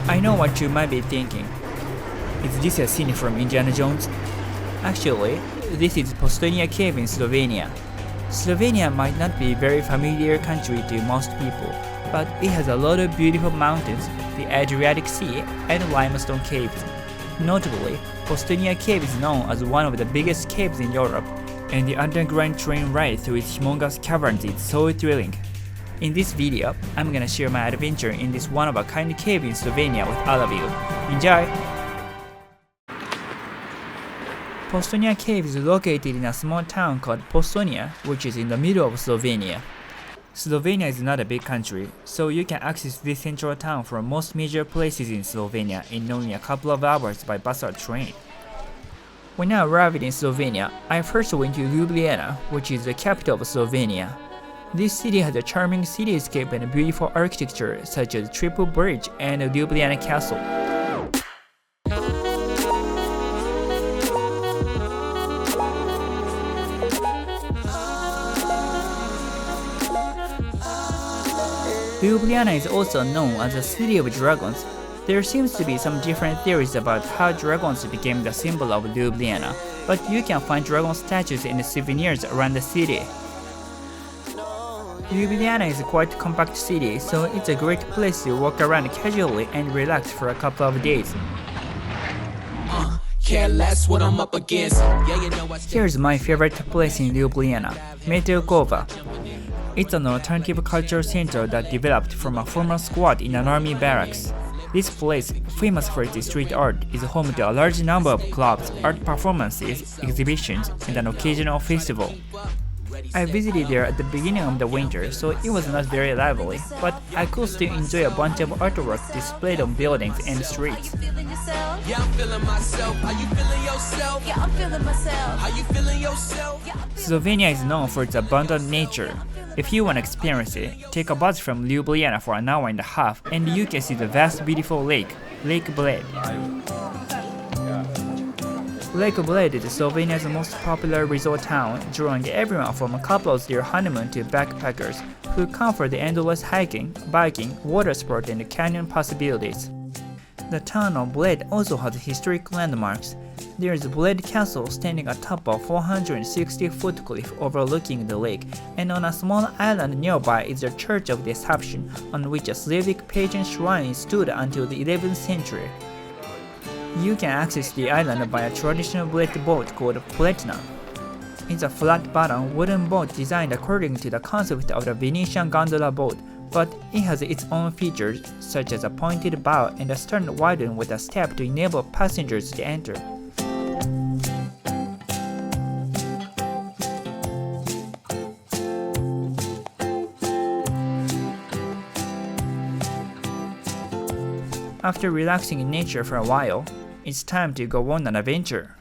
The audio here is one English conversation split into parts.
I know what you might be thinking. Is this a scene from Indiana Jones? Actually, this is Postojna Cave in Slovenia. Slovenia might not be a very familiar country to most people, but it has a lot of beautiful mountains, the Adriatic Sea, and limestone caves. Notably, Postojna Cave is known as one of the biggest caves in Europe, and the underground train ride through its humongous caverns is so thrilling. In this video, I'm gonna share my adventure in this one-of-a-kind cave in Slovenia with all of you. Enjoy! Postojna Cave is located in a small town called Postojna, which is in the middle of Slovenia. Slovenia is not a big country, so you can access this central town from most major places in Slovenia in only a couple of hours by bus or train. When I arrived in Slovenia, I first went to Ljubljana, which is the capital of Slovenia. This city has a charming cityscape and beautiful architecture such as Triple Bridge and Ljubljana Castle. Ljubljana is also known as the City of Dragons. There seems to be some different theories about how dragons became the symbol of Ljubljana, but you can find dragon statues and souvenirs around the city. Ljubljana is a quite compact city, so it's a great place to walk around casually and relax for a couple of days. Here's my favorite place in Ljubljana, Metelkova. It's an alternative culture center that developed from a former squad in an army barracks. This place, famous for its street art, is home to a large number of clubs, art performances, exhibitions, and an occasional festival. I visited there at the beginning of the winter, so it was not very lively, but I could still enjoy a bunch of artwork displayed on buildings and streets. Slovenia is known for its abundant nature. If you want to experience it, take a bus from Ljubljana for an hour and a half and you can see the vast beautiful lake, Lake Bled. Lake Bled is Slovenia's most popular resort town, drawing everyone from couples their honeymoon to backpackers who come for the endless hiking, biking, water sport and canyon possibilities. The town of Bled also has historic landmarks. There is Bled Castle standing atop a 460-foot cliff overlooking the lake, and on a small island nearby is the Church of the Assumption, on which a Slavic pagan shrine stood until the 11th century. You can access the island by a traditional Bled boat called Pletna. It's a flat-bottom wooden boat designed according to the concept of the Venetian gondola boat, but it has its own features, such as a pointed bow and a stern widened with a step to enable passengers to enter. After relaxing in nature for a while, it's time to go on an adventure.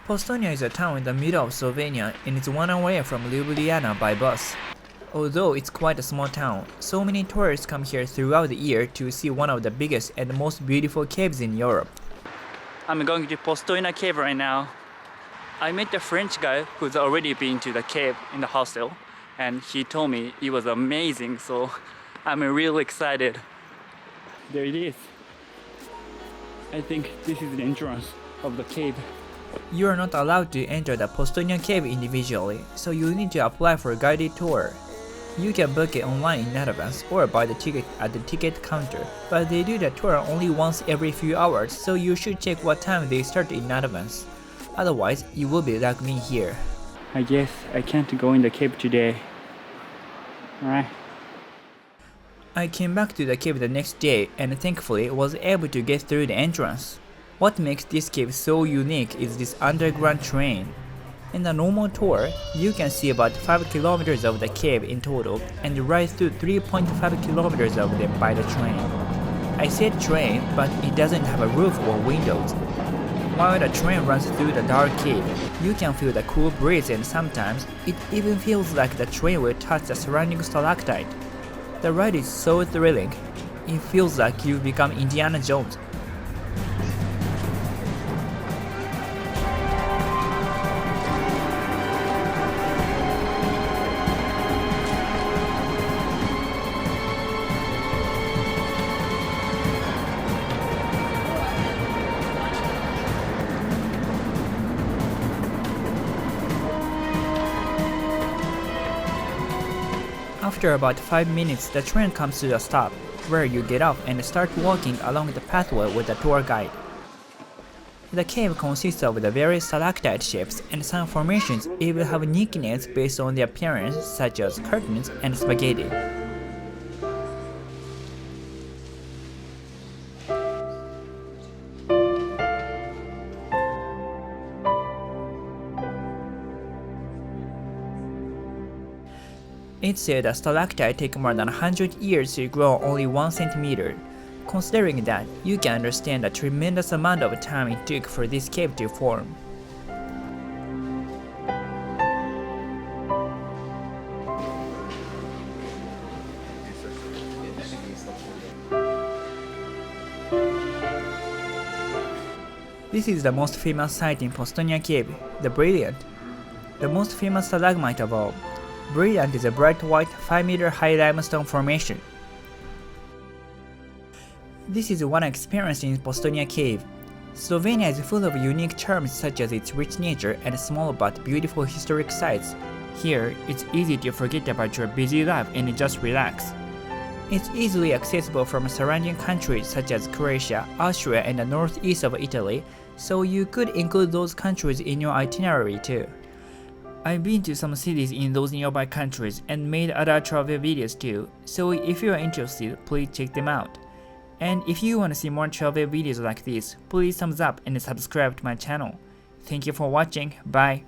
Postojna is a town in the middle of Slovenia and it's 1 hour away from Ljubljana by bus. Although it's quite a small town, so many tourists come here throughout the year to see one of the biggest and most beautiful caves in Europe. I'm going to Postojna Cave right now. I met a French guy who's already been to the cave in the hostel and he told me it was amazing, so I'm really excited. There it is. I think this is the entrance of the cave. You are not allowed to enter the Postojna Cave individually, so you need to apply for a guided tour. You can book it online in advance or buy the ticket at the ticket counter, but they do the tour only once every few hours, so you should check what time they start in advance. Otherwise, you will be like me here. I guess I can't go in the cave today. Alright. I came back to the cave the next day and thankfully was able to get through the entrance. What makes this cave so unique is this underground train. In a normal tour, you can see about 5 kilometers of the cave in total and ride through 3.5 kilometers of them by the train. I said train, but it doesn't have a roof or windows. While the train runs through the dark cave, you can feel the cool breeze and sometimes it even feels like the train will touch the surrounding stalactite. The ride is so thrilling. It feels like you've become Indiana Jones. After about 5 minutes, the train comes to a stop, where you get off and start walking along the pathway with a tour guide. The cave consists of the various stalactite shapes, and some formations even have nicknames based on their appearance, such as curtains and spaghetti. It said a stalactite takes more than 100 years to grow only 1 centimeter. Considering that, you can understand the tremendous amount of time it took for this cave to form. This is the most famous site in Postojna Cave, the Brilliant. The most famous stalagmite of all. Brilliant is a bright white 5-meter high limestone formation. This is what I experienced in Postojna Cave. Slovenia is full of unique charms such as its rich nature and small but beautiful historic sites. Here, it's easy to forget about your busy life and just relax. It's easily accessible from surrounding countries such as Croatia, Austria, and the northeast of Italy, so you could include those countries in your itinerary too. I've been to some cities in those nearby countries and made other travel videos too, so if you are interested, please check them out. And if you want to see more travel videos like this, please thumbs up and subscribe to my channel. Thank you for watching, bye!